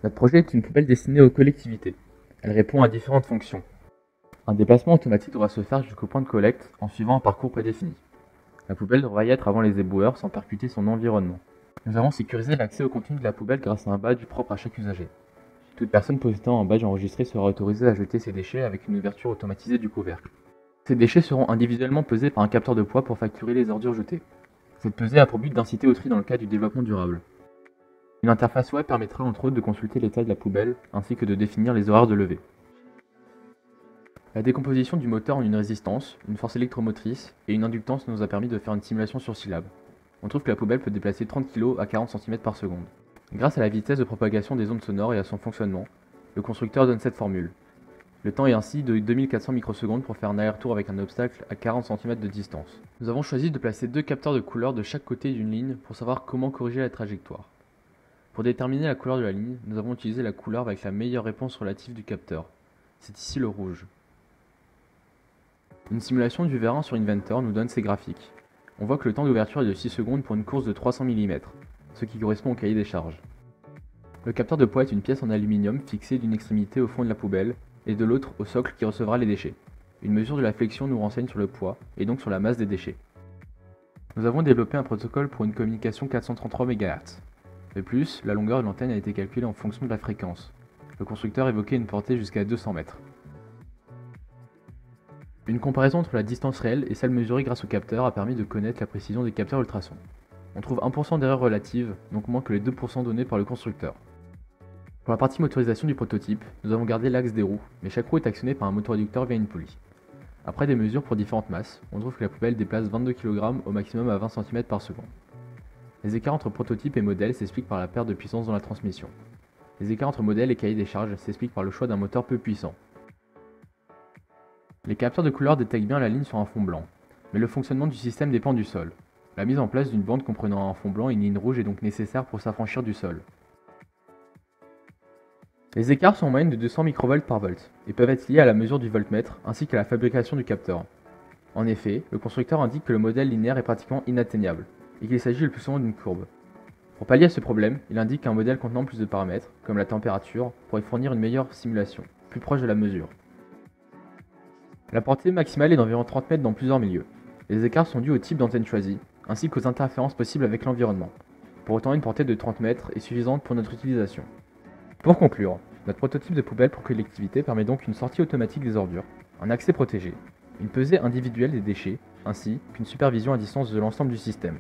Notre projet est une poubelle destinée aux collectivités. Elle répond à différentes fonctions. Un déplacement automatique devra se faire jusqu'au point de collecte en suivant un parcours prédéfini. La poubelle devra y être avant les éboueurs sans percuter son environnement. Nous avons sécurisé l'accès au contenu de la poubelle grâce à un badge propre à chaque usager. Toute personne possédant un badge enregistré sera autorisée à jeter ses déchets avec une ouverture automatisée du couvercle. Ces déchets seront individuellement pesés par un capteur de poids pour facturer les ordures jetées. Cette pesée a pour but d'inciter au tri dans le cadre du développement durable. Une interface web permettra entre autres de consulter l'état de la poubelle ainsi que de définir les horaires de levée. La décomposition du moteur en une résistance, une force électromotrice et une inductance nous a permis de faire une simulation sur syllabe. On trouve que la poubelle peut déplacer 30 kg à 40 cm par seconde. Grâce à la vitesse de propagation des ondes sonores et à son fonctionnement, le constructeur donne cette formule. Le temps est ainsi de 2400 microsecondes pour faire un aller-retour avec un obstacle à 40 cm de distance. Nous avons choisi de placer deux capteurs de couleur de chaque côté d'une ligne pour savoir comment corriger la trajectoire. Pour déterminer la couleur de la ligne, nous avons utilisé la couleur avec la meilleure réponse relative du capteur. C'est ici le rouge. Une simulation du vérin sur Inventor nous donne ces graphiques. On voit que le temps d'ouverture est de 6 secondes pour une course de 300 mm, ce qui correspond au cahier des charges. Le capteur de poids est une pièce en aluminium fixée d'une extrémité au fond de la poubelle et de l'autre au socle qui recevra les déchets. Une mesure de la flexion nous renseigne sur le poids et donc sur la masse des déchets. Nous avons développé un protocole pour une communication 433 MHz. De plus, la longueur de l'antenne a été calculée en fonction de la fréquence. Le constructeur évoquait une portée jusqu'à 200 mètres. Une comparaison entre la distance réelle et celle mesurée grâce au capteur a permis de connaître la précision des capteurs ultrasons. On trouve 1% d'erreur relative, donc moins que les 2% donnés par le constructeur. Pour la partie motorisation du prototype, nous avons gardé l'axe des roues, mais chaque roue est actionnée par un moteur réducteur via une poulie. Après des mesures pour différentes masses, on trouve que la poubelle déplace 22 kg au maximum à 20 cm par seconde. Les écarts entre prototype et modèle s'expliquent par la perte de puissance dans la transmission. Les écarts entre modèle et cahier des charges s'expliquent par le choix d'un moteur peu puissant. Les capteurs de couleur détectent bien la ligne sur un fond blanc, mais le fonctionnement du système dépend du sol. La mise en place d'une bande comprenant un fond blanc et une ligne rouge est donc nécessaire pour s'affranchir du sol. Les écarts sont en moyenne de 200 microvolts par volt et peuvent être liés à la mesure du voltmètre ainsi qu'à la fabrication du capteur. En effet, le constructeur indique que le modèle linéaire est pratiquement inatteignable et qu'il s'agit le plus souvent d'une courbe. Pour pallier à ce problème, il indique qu'un modèle contenant plus de paramètres, comme la température, pourrait fournir une meilleure simulation, plus proche de la mesure. La portée maximale est d'environ 30 mètres dans plusieurs milieux. Les écarts sont dus au type d'antenne choisie, ainsi qu'aux interférences possibles avec l'environnement. Pour autant, une portée de 30 mètres est suffisante pour notre utilisation. Pour conclure, notre prototype de poubelle pour collectivité permet donc une sortie automatique des ordures, un accès protégé, une pesée individuelle des déchets, ainsi qu'une supervision à distance de l'ensemble du système.